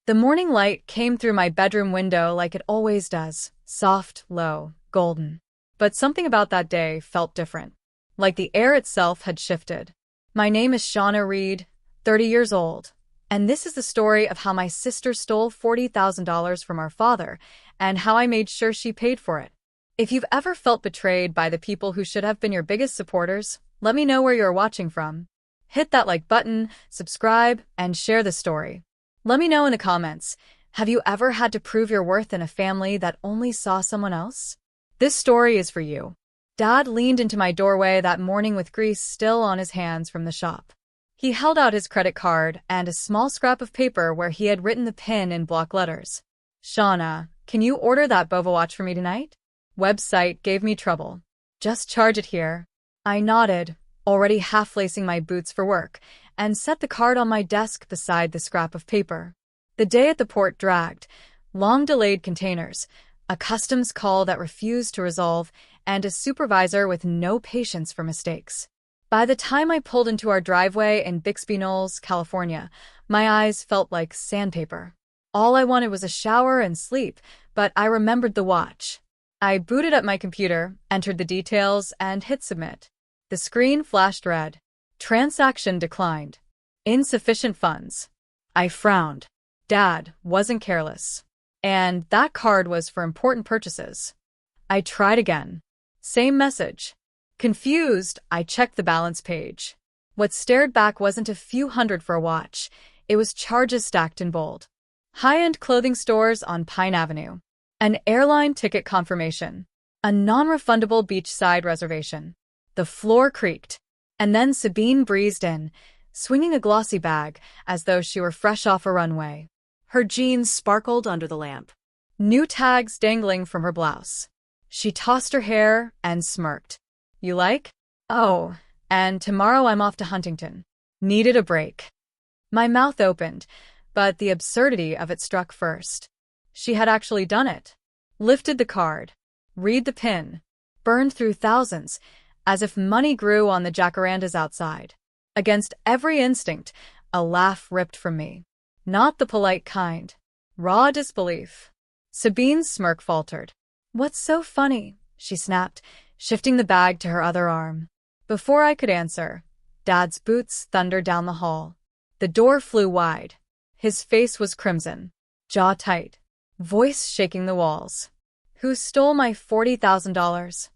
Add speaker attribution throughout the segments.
Speaker 1: The morning light came through my bedroom window like it always does, soft, low, golden. But something about that day felt different, like the air itself had shifted. My name is Shauna Reed, 30 years old, and this is the story of how my sister stole $40,000 from our father and how I made sure she paid for it. If you've ever felt betrayed by the people who should have been your biggest supporters, let me know where you're watching from. Hit that like button, subscribe, and share the story. Let me know in the comments, have you ever had to prove your worth in a family that only saw someone else? This story is for you. Dad leaned into my doorway that morning with grease still on his hands from the shop. He held out his credit card and a small scrap of paper where he had written the PIN in block letters. Shauna, can you order that Bova watch for me tonight? Website gave me trouble. Just charge it here. I nodded, already half-lacing my boots for work, and set the card on my desk beside the scrap of paper. The day at the port dragged. Long-delayed containers, a customs call that refused to resolve, and a supervisor with no patience for mistakes. By the time I pulled into our driveway in Bixby Knolls, California, my eyes felt like sandpaper. All I wanted was a shower and sleep, but I remembered the watch. I booted up my computer, entered the details, and hit submit. The screen flashed red. Transaction declined. Insufficient funds. I frowned. Dad wasn't careless. And that card was for important purchases. I tried again. Same message. Confused, I checked the balance page. What stared back wasn't a few hundred for a watch. It was charges stacked in bold. High-end clothing stores on Pine Avenue. An airline ticket confirmation. A non-refundable beachside reservation. The floor creaked. And then Sabine breezed in, swinging a glossy bag as though she were fresh off a runway. Her jeans sparkled under the lamp. New tags dangling from her blouse. She tossed her hair and smirked. You like? Oh, and tomorrow I'm off to Huntington. Needed a break. My mouth opened, but the absurdity of it struck first. She had actually done it. Lifted the card. Read the PIN. Burned through thousands, as if money grew on the jacarandas outside. Against every instinct, a laugh ripped from me. Not the polite kind. Raw disbelief. Sabine's smirk faltered. What's so funny? She snapped, shifting the bag to her other arm. Before I could answer, Dad's boots thundered down the hall. The door flew wide. His face was crimson, jaw tight, voice shaking the walls. Who stole my $40,000?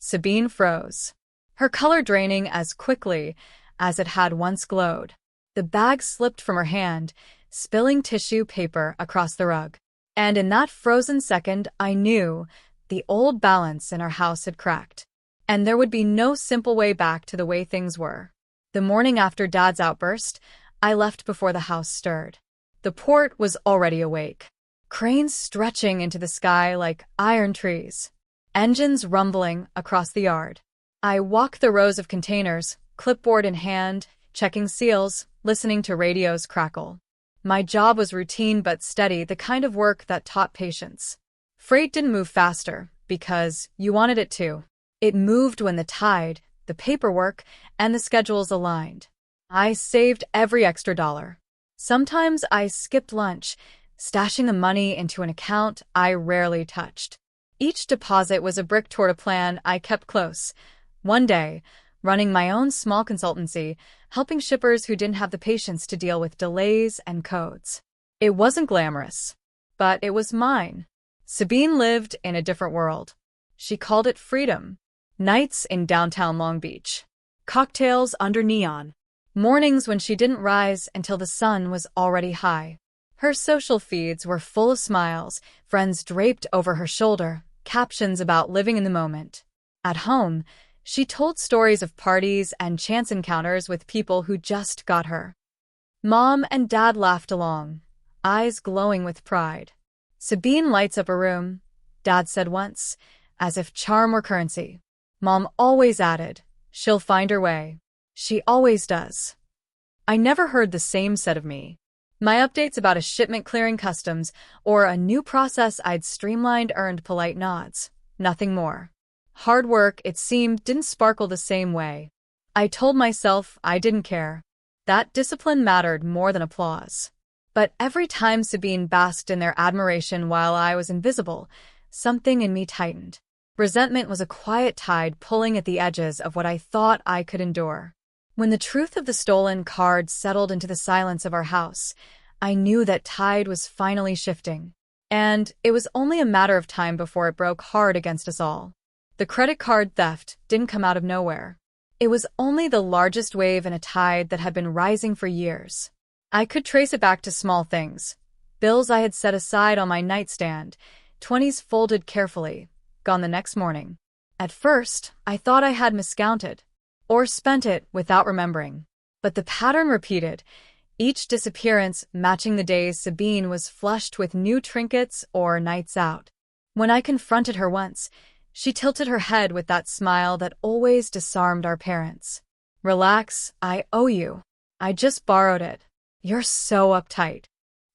Speaker 1: Sabine froze, her color draining as quickly as it had once glowed. The bag slipped from her hand, spilling tissue paper across the rug. And in that frozen second, I knew the old balance in our house had cracked. And there would be no simple way back to the way things were. The morning after Dad's outburst, I left before the house stirred. The port was already awake. Cranes stretching into the sky like iron trees. Engines rumbling across the yard. I walked the rows of containers, clipboard in hand, checking seals, listening to radios crackle. My job was routine but steady, the kind of work that taught patience. Freight didn't move faster, because you wanted it to. It moved when the tide, the paperwork, and the schedules aligned. I saved every extra dollar. Sometimes I skipped lunch, stashing the money into an account I rarely touched. Each deposit was a brick toward a plan I kept close. One day, running my own small consultancy, helping shippers who didn't have the patience to deal with delays and codes. It wasn't glamorous, but it was mine. Sabine lived in a different world. She called it freedom. Nights in downtown Long Beach. Cocktails under neon. Mornings when she didn't rise until the sun was already high. Her social feeds were full of smiles, friends draped over her shoulder, captions about living in the moment. At home, she told stories of parties and chance encounters with people who just got her. Mom and Dad laughed along, eyes glowing with pride. Sabine lights up a room, Dad said once, as if charm were currency. Mom always added, she'll find her way. She always does. I never heard the same said of me. My updates about a shipment clearing customs or a new process I'd streamlined earned polite nods. Nothing more. Hard work, it seemed, didn't sparkle the same way. I told myself I didn't care. That discipline mattered more than applause. But every time Sabine basked in their admiration while I was invisible, something in me tightened. Resentment was a quiet tide pulling at the edges of what I thought I could endure. When the truth of the stolen card settled into the silence of our house, I knew that tide was finally shifting. And it was only a matter of time before it broke hard against us all. The credit card theft didn't come out of nowhere. It was only the largest wave in a tide that had been rising for years. I could trace it back to small things. Bills I had set aside on my nightstand, 20s folded carefully, gone the next morning. At first, I thought I had miscounted, or spent it without remembering. But the pattern repeated, each disappearance matching the days Sabine was flushed with new trinkets or nights out. When I confronted her once, she tilted her head with that smile that always disarmed our parents. "Relax, I owe you. I just borrowed it. You're so uptight."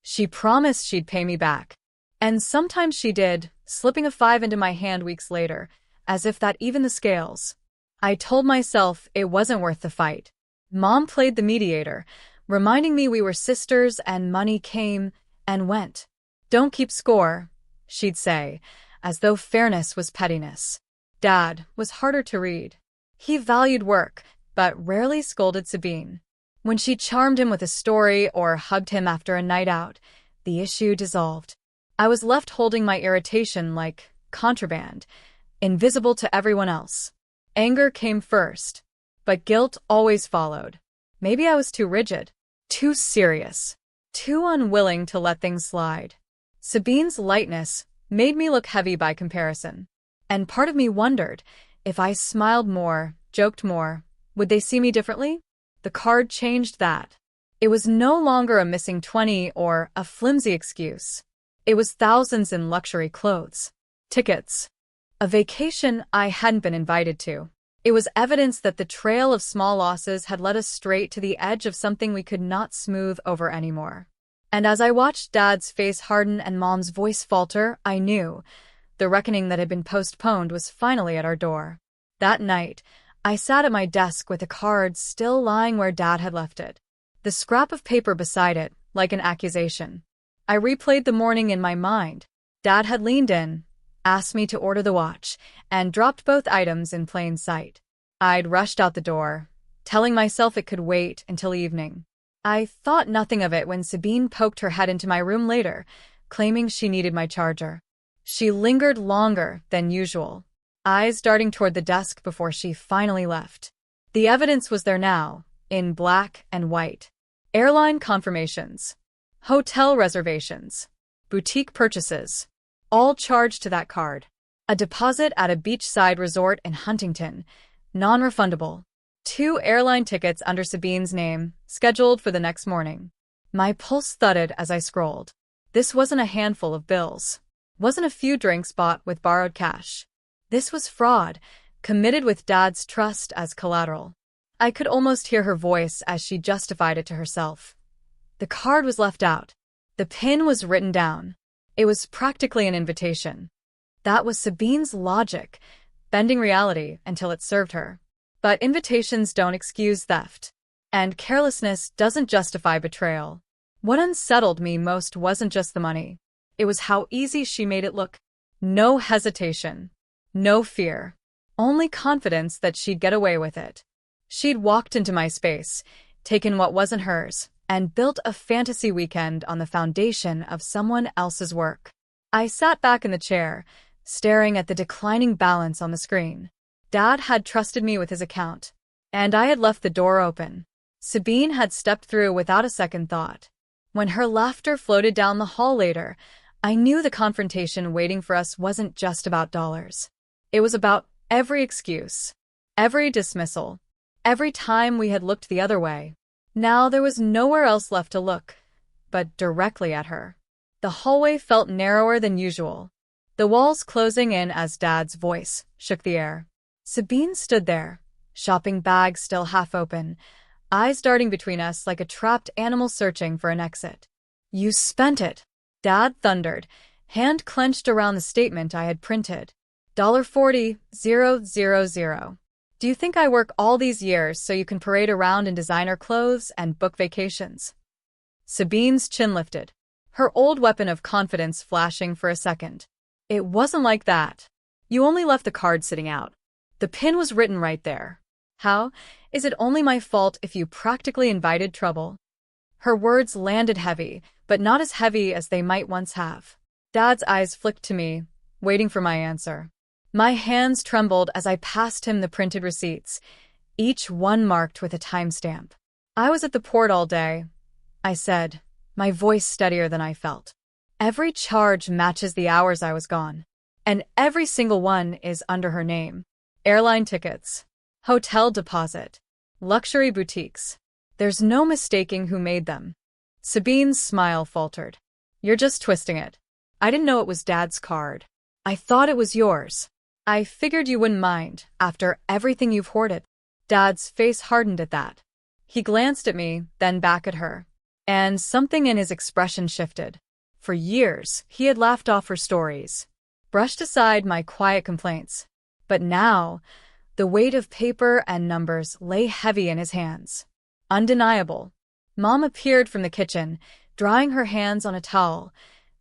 Speaker 1: She promised she'd pay me back. And sometimes she did, slipping a 5 into my hand weeks later, as if that evened the scales. I told myself it wasn't worth the fight. Mom played the mediator, reminding me we were sisters and money came and went. "Don't keep score," she'd say, as though fairness was pettiness. Dad was harder to read. He valued work, but rarely scolded Sabine. When she charmed him with a story or hugged him after a night out, the issue dissolved. I was left holding my irritation like contraband, invisible to everyone else. Anger came first, but guilt always followed. Maybe I was too rigid, too serious, too unwilling to let things slide. Sabine's lightness made me look heavy by comparison, and part of me wondered, if I smiled more, joked more, would they see me differently? The card changed that. It was no longer a missing 20 or a flimsy excuse. It was thousands in luxury clothes, tickets, a vacation I hadn't been invited to. It was evidence that the trail of small losses had led us straight to the edge of something we could not smooth over anymore. And as I watched Dad's face harden and Mom's voice falter, I knew the reckoning that had been postponed was finally at our door. That night, I sat at my desk with the card still lying where Dad had left it, the scrap of paper beside it, like an accusation. I replayed the morning in my mind. Dad had leaned in, asked me to order the watch, and dropped both items in plain sight. I'd rushed out the door, telling myself it could wait until evening. I thought nothing of it when Sabine poked her head into my room later, claiming she needed my charger. She lingered longer than usual, eyes darting toward the desk before she finally left. The evidence was there now, in black and white. Airline confirmations, hotel reservations, boutique purchases, all charged to that card. A deposit at a beachside resort in Huntington, non-refundable. 2 airline tickets under Sabine's name, scheduled for the next morning. My pulse thudded as I scrolled. This wasn't a handful of bills. Wasn't a few drinks bought with borrowed cash. This was fraud, committed with Dad's trust as collateral. I could almost hear her voice as she justified it to herself. The card was left out. The PIN was written down. It was practically an invitation. That was Sabine's logic, bending reality until it served her. But invitations don't excuse theft. And carelessness doesn't justify betrayal. What unsettled me most wasn't just the money. It was how easy she made it look. No hesitation. No fear. Only confidence that she'd get away with it. She'd walked into my space, taken what wasn't hers, and built a fantasy weekend on the foundation of someone else's work. I sat back in the chair, staring at the declining balance on the screen. Dad had trusted me with his account, and I had left the door open. Sabine had stepped through without a second thought. When her laughter floated down the hall later, I knew the confrontation waiting for us wasn't just about dollars. It was about every excuse, every dismissal, every time we had looked the other way. Now there was nowhere else left to look, but directly at her. The hallway felt narrower than usual, the walls closing in as Dad's voice shook the air. Sabine stood there, shopping bag still half open, eyes darting between us like a trapped animal searching for an exit. "You spent it," Dad thundered, hand clenched around the statement I had printed. $40,000. Do you think I work all these years so you can parade around in designer clothes and book vacations? Sabine's chin lifted, her old weapon of confidence flashing for a second. It wasn't like that. You only left the card sitting out. The pin was written right there. How? Is it only my fault if you practically invited trouble? Her words landed heavy, but not as heavy as they might once have. Dad's eyes flicked to me, waiting for my answer. My hands trembled as I passed him the printed receipts, each one marked with a timestamp. I was at the port all day, I said, my voice steadier than I felt. Every charge matches the hours I was gone, and every single one is under her name. Airline tickets, hotel deposit, luxury boutiques. There's no mistaking who made them. Sabine's smile faltered. You're just twisting it. I didn't know it was Dad's card. I thought it was yours. I figured you wouldn't mind, after everything you've hoarded. Dad's face hardened at that. He glanced at me, then back at her. And something in his expression shifted. For years, he had laughed off her stories, brushed aside my quiet complaints. But now, the weight of paper and numbers lay heavy in his hands. Undeniable. Mom appeared from the kitchen, drying her hands on a towel,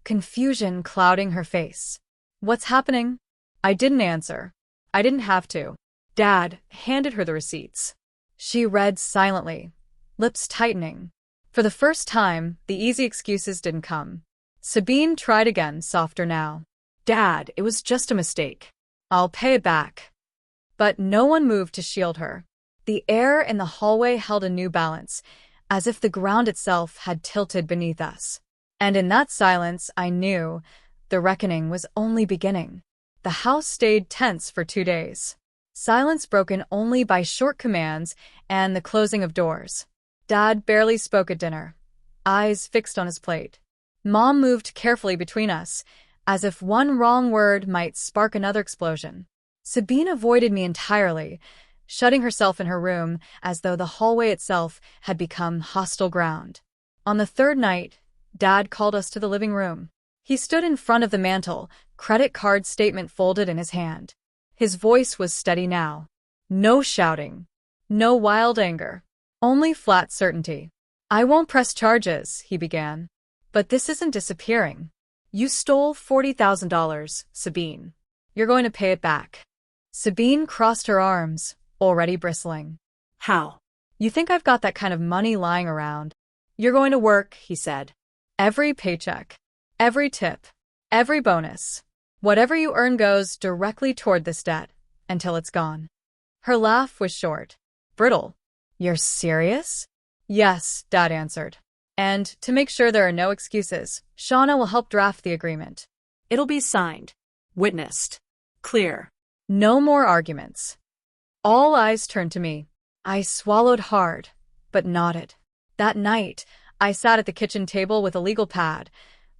Speaker 1: confusion clouding her face. What's happening? I didn't answer. I didn't have to. Dad handed her the receipts. She read silently, lips tightening. For the first time, the easy excuses didn't come. Sabine tried again, softer now. Dad, it was just a mistake. I'll pay it back. But no one moved to shield her. The air in the hallway held a new balance, as if the ground itself had tilted beneath us. And in that silence, I knew the reckoning was only beginning. The house stayed tense for 2 days. Silence broken only by short commands and the closing of doors. Dad barely spoke at dinner, eyes fixed on his plate. Mom moved carefully between us, as if one wrong word might spark another explosion. Sabine avoided me entirely, shutting herself in her room as though the hallway itself had become hostile ground. On the third night, Dad called us to the living room. He stood in front of the mantel, credit card statement folded in his hand. His voice was steady now. No shouting. No wild anger. Only flat certainty. I won't press charges, he began. But this isn't disappearing. You stole $40,000, Sabine. You're going to pay it back. Sabine crossed her arms, already bristling. How? You think I've got that kind of money lying around? You're going to work, he said. Every paycheck. Every tip. Every bonus. Whatever you earn goes directly toward this debt, until it's gone. Her laugh was short, brittle. You're serious? Yes, Dad answered. And to make sure there are no excuses, Shauna will help draft the agreement. It'll be signed, witnessed, clear. No more arguments. All eyes turned to me. I swallowed hard, but nodded. That night, I sat at the kitchen table with a legal pad,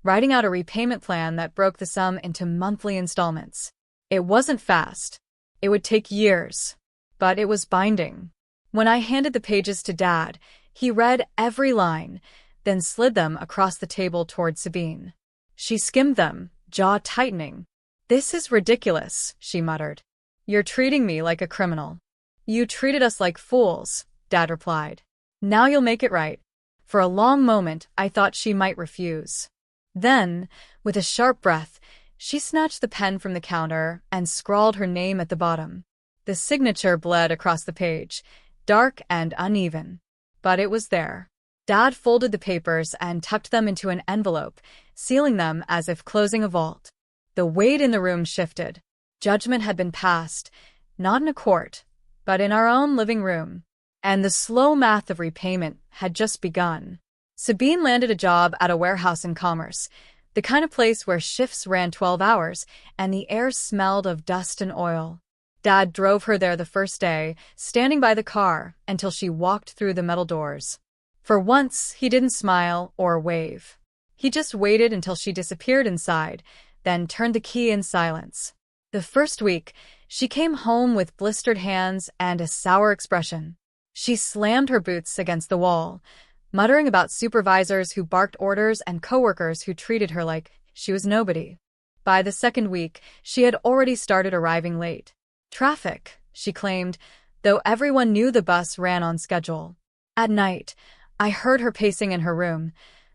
Speaker 1: writing out a repayment plan that broke the sum into monthly installments. It wasn't fast. It would take years. But it was binding. When I handed the pages to Dad, he read every line, then slid them across the table toward Sabine. She skimmed them, jaw tightening. This is ridiculous, she muttered. You're treating me like a criminal. You treated us like fools, Dad replied. Now you'll make it right. For a long moment, I thought she might refuse. Then, with a sharp breath, she snatched the pen from the counter and scrawled her name at the bottom. The signature bled across the page, dark and uneven. But it was there. Dad folded the papers and tucked them into an envelope, sealing them as if closing a vault. The weight in the room shifted. Judgment had been passed, not in a court, but in our own living room. And the slow math of repayment had just begun. Sabine landed a job at a warehouse in Commerce, the kind of place where shifts ran 12 hours and the air smelled of dust and oil. Dad drove her there the first day, standing by the car until she walked through the metal doors. For once, he didn't smile or wave. He just waited until she disappeared inside, then turned the key in silence. The first week, she came home with blistered hands and a sour expression. She slammed her boots against the wall, muttering about supervisors who barked orders and coworkers who treated her like she was nobody. By the second week, she had already started arriving late. Traffic, she claimed, though everyone knew the bus ran on schedule. At night, I heard her pacing in her room,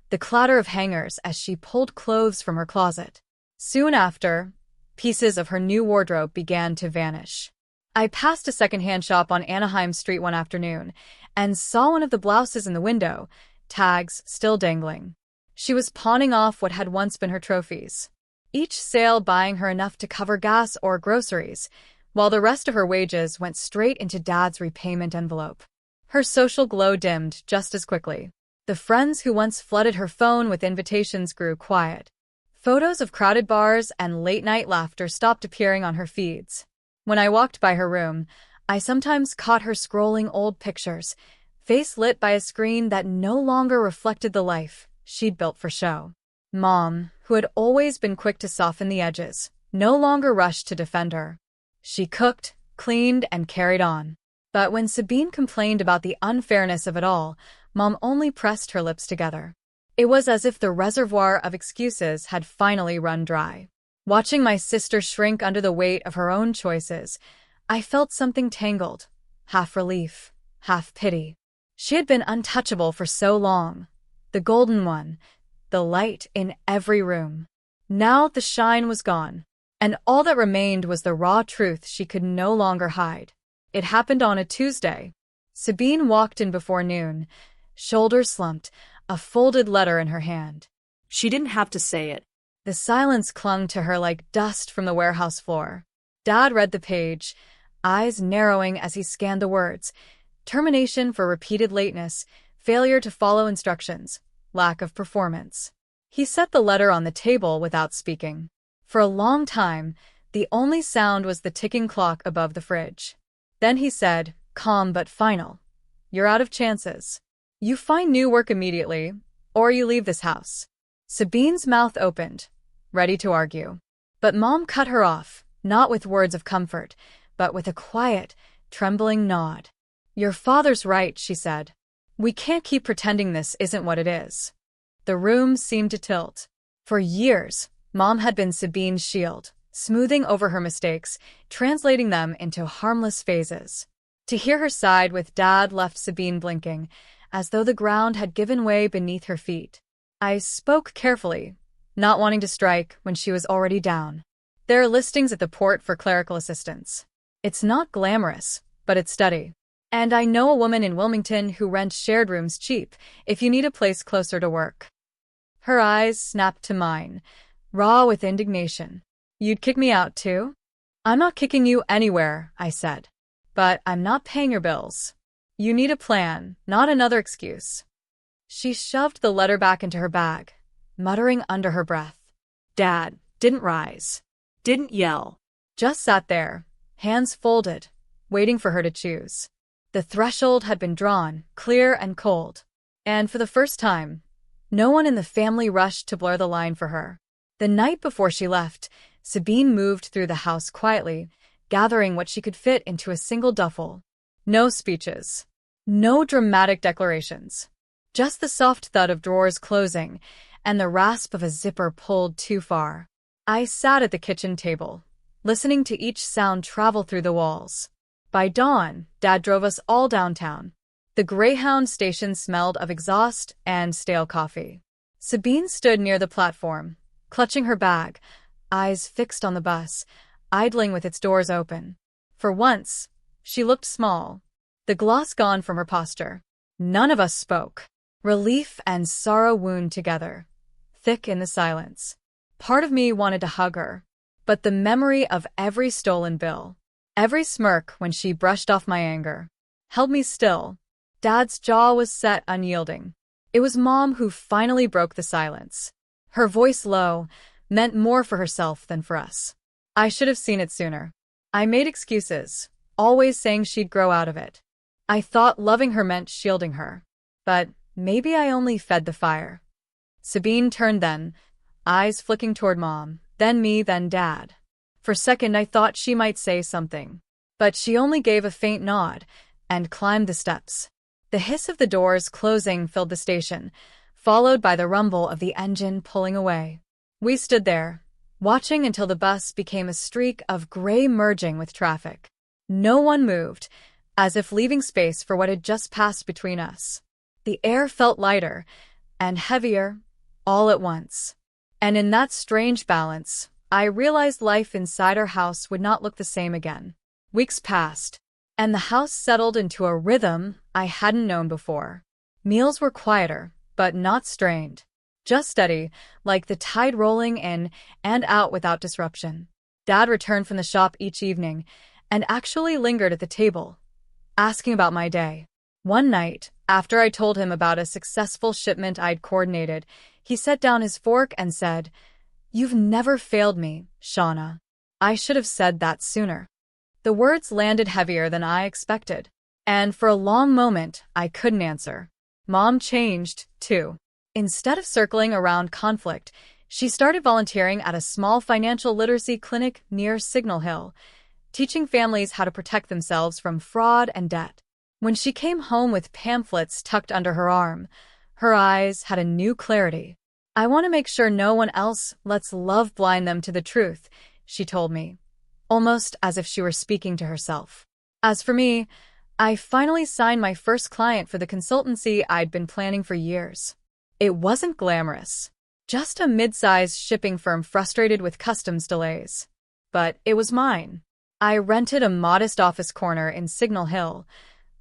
Speaker 1: the clatter of hangers as she pulled clothes from her closet. Soon after, pieces of her new wardrobe began to vanish. I passed a secondhand shop on Anaheim Street one afternoon and saw one of the blouses in the window, tags still dangling. She was pawning off what had once been her trophies, each sale buying her enough to cover gas or groceries, while the rest of her wages went straight into Dad's repayment envelope. Her social glow dimmed just as quickly. The friends who once flooded her phone with invitations grew quiet. Photos of crowded bars and late-night laughter stopped appearing on her feeds. When I walked by her room, I sometimes caught her scrolling old pictures, face lit by a screen that no longer reflected the life she'd built for show. Mom, who had always been quick to soften the edges, no longer rushed to defend her. She cooked, cleaned, and carried on. But when Sabine complained about the unfairness of it all, Mom only pressed her lips together. It was as if the reservoir of excuses had finally run dry. Watching my sister shrink under the weight of her own choices, I felt something tangled, half relief, half pity. She had been untouchable for so long, the golden one, the light in every room. Now the shine was gone, and all that remained was the raw truth she could no longer hide. It happened on a Tuesday. Sabine walked in before noon, shoulders slumped, a folded letter in her hand.
Speaker 2: She didn't have to say it.
Speaker 1: The silence clung to her like dust from the warehouse floor. Dad read the page, eyes narrowing as he scanned the words. Termination for repeated lateness, failure to follow instructions, lack of performance. He set the letter on the table without speaking. For a long time, the only sound was the ticking clock above the fridge. Then he said, calm but final, "You're out of chances. You find new work immediately, or you leave this house." Sabine's mouth opened, ready to argue. But Mom cut her off, not with words of comfort, but with a quiet, trembling nod. "Your father's right," she said. "We can't keep pretending this isn't what it is." The room seemed to tilt. For years, Mom had been Sabine's shield, smoothing over her mistakes, translating them into harmless phases. To hear her side with Dad left Sabine blinking, as though the ground had given way beneath her feet. I spoke carefully, not wanting to strike when she was already down. "There are listings at the port for clerical assistants. It's not glamorous, but it's steady. And I know a woman in Wilmington who rents shared rooms cheap if you need a place closer to work." Her eyes snapped to mine, raw with indignation. "You'd kick me out too?" "I'm not kicking you anywhere," I said. "But I'm not paying your bills. You need a plan, not another excuse." She shoved the letter back into her bag, muttering under her breath. Dad didn't rise, didn't yell, just sat there, hands folded, waiting for her to choose. The threshold had been drawn, clear and cold. And for the first time, no one in the family rushed to blur the line for her. The night before she left, Sabine moved through the house quietly, gathering what she could fit into a single duffel. No speeches. No dramatic declarations. Just the soft thud of drawers closing and the rasp of a zipper pulled too far. I sat at the kitchen table, listening to each sound travel through the walls. By dawn, Dad drove us all downtown. The Greyhound station smelled of exhaust and stale coffee. Sabine stood near the platform, clutching her bag, eyes fixed on the bus, idling with its doors open. For once, she looked small, the gloss gone from her posture. None of us spoke. Relief and sorrow wound together, thick in the silence. Part of me wanted to hug her, but the memory of every stolen bill, every smirk when she brushed off my anger, held me still. Dad's jaw was set, unyielding. It was Mom who finally broke the silence. Her voice low, meant more for herself than for us. I should have seen it sooner. I made excuses, always saying she'd grow out of it. I thought loving her meant shielding her. But maybe I only fed the fire. Sabine turned then, eyes flicking toward Mom, then me, then Dad. For a second I thought she might say something. But she only gave a faint nod and climbed the steps. The hiss of the doors closing filled the station, followed by the rumble of the engine pulling away. We stood there, watching until the bus became a streak of gray merging with traffic. No one moved, as if leaving space for what had just passed between us. The air felt lighter, and heavier, all at once. And in that strange balance, I realized life inside our house would not look the same again. Weeks passed, and the house settled into a rhythm I hadn't known before. Meals were quieter, but not strained. Just steady, like the tide rolling in and out without disruption. Dad returned from the shop each evening and actually lingered at the table, asking about my day. One night, after I told him about a successful shipment I'd coordinated, he set down his fork and said, "You've never failed me, Shauna." I should have said that sooner. The words landed heavier than I expected, and for a long moment, I couldn't answer. Mom changed, too. Instead of circling around conflict, she started volunteering at a small financial literacy clinic near Signal Hill, teaching families how to protect themselves from fraud and debt. When she came home with pamphlets tucked under her arm, her eyes had a new clarity. "I want to make sure no one else lets love blind them to the truth," she told me, almost as if she were speaking to herself. As for me, I finally signed my first client for the consultancy I'd been planning for years. It wasn't glamorous, just a mid-sized shipping firm frustrated with customs delays. But it was mine. I rented a modest office corner in Signal Hill,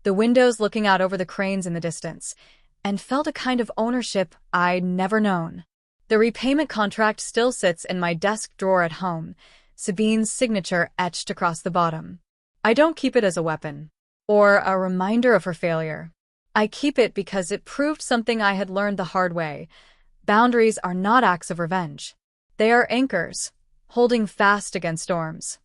Speaker 1: the windows looking out over the cranes in the distance, and felt a kind of ownership I'd never known. The repayment contract still sits in my desk drawer at home, Sabine's signature etched across the bottom. I don't keep it as a weapon, or a reminder of her failure. I keep it because it proved something I had learned the hard way. Boundaries are not acts of revenge. They are anchors, holding fast against storms.